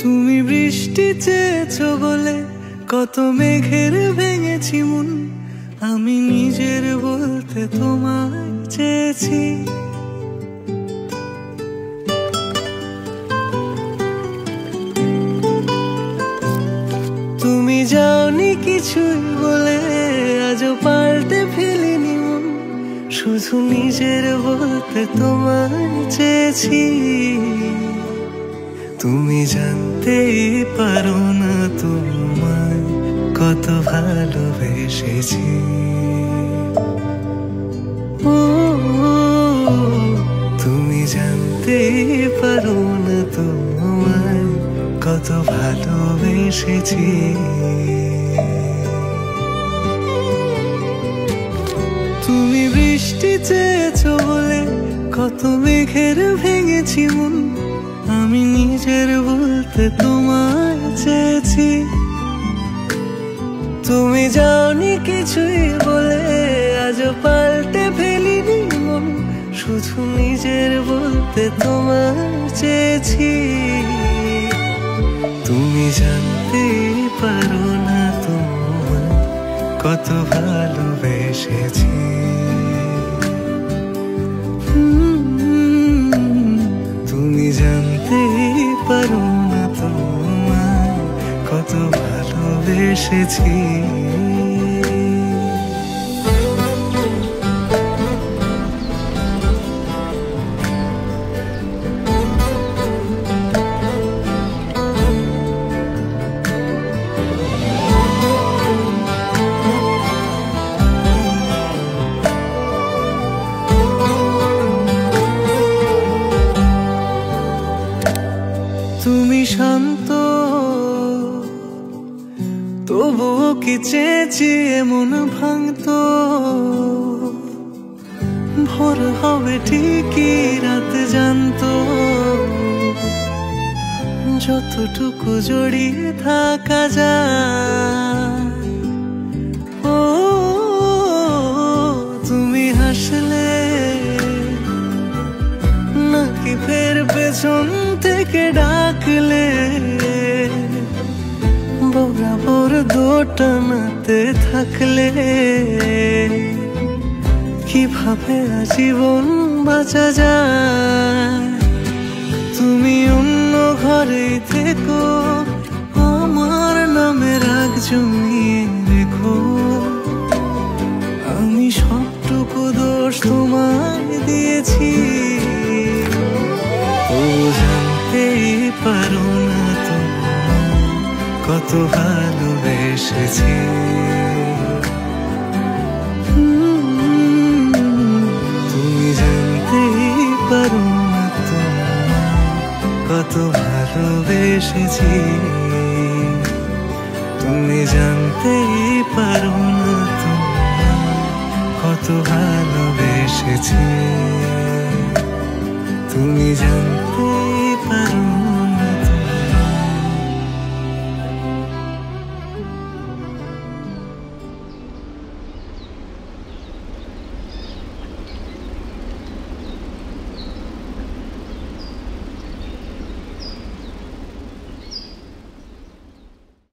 তুমি বৃষ্টি চেয়েছো বলে কত মেঘের ভেঙেছি মন, আমি নিজের বলতে তোমায় চেয়েছি। তুমি যাওনি কিছুই বলে আজও পাল্টে ফেলিনি মন, শুধু নিজের বলতে তোমায় চেয়েছি। তুমি জানতেই পারো না তোমায় কত ভালোবেসেছি। ও তুমি জানতেই পারো না তোমায় কত ভালোবেসেছি। তুমি বৃষ্টি চেয়েছো বলে কত মেঘের ভেঙেছি মন, আমি নিজের বলতে তোমায় চেয়েছি। তুমি যাওনি কিছুই বলে আজও পাল্টে ফেলিনি মন, শুধু নিজের বলতে তোমায় চেয়েছি। তুমি জানতেই পারো না তোমায় কত ভালোবেসেছি। তুমি জানতেই পারো না তোমায় কত ভালোবেসেছি। তুমি শান্ত তবুও কি চেয়েছি এমন ভাঙতো, ভোর হবে ঠিকই রাত জানতো, যতটুকু জড়িয়ে থাকা যায়। ও তুমি হাসলে নাকি ফের পেছন থেকে ডাকলে, বরাবর দোটানাতে থাকলে কিভাবে আজীবন বাঁচা যায়। তুমি অন্য ঘরে থেকো, আমার নামে রাগ জমিয়ে রেখো, আমি সবটুকু দোষ তোমায় দিয়েছি। ও জানতেই পারো না তোমায় কত ভালোবেসেছি। তুমি জানতেই পারো না তোমায় কত ভালোবেসেছি। তুমি জানতেই পারো না তোমায় কত ভালোবেসেছি। তুমি জানতেই পারো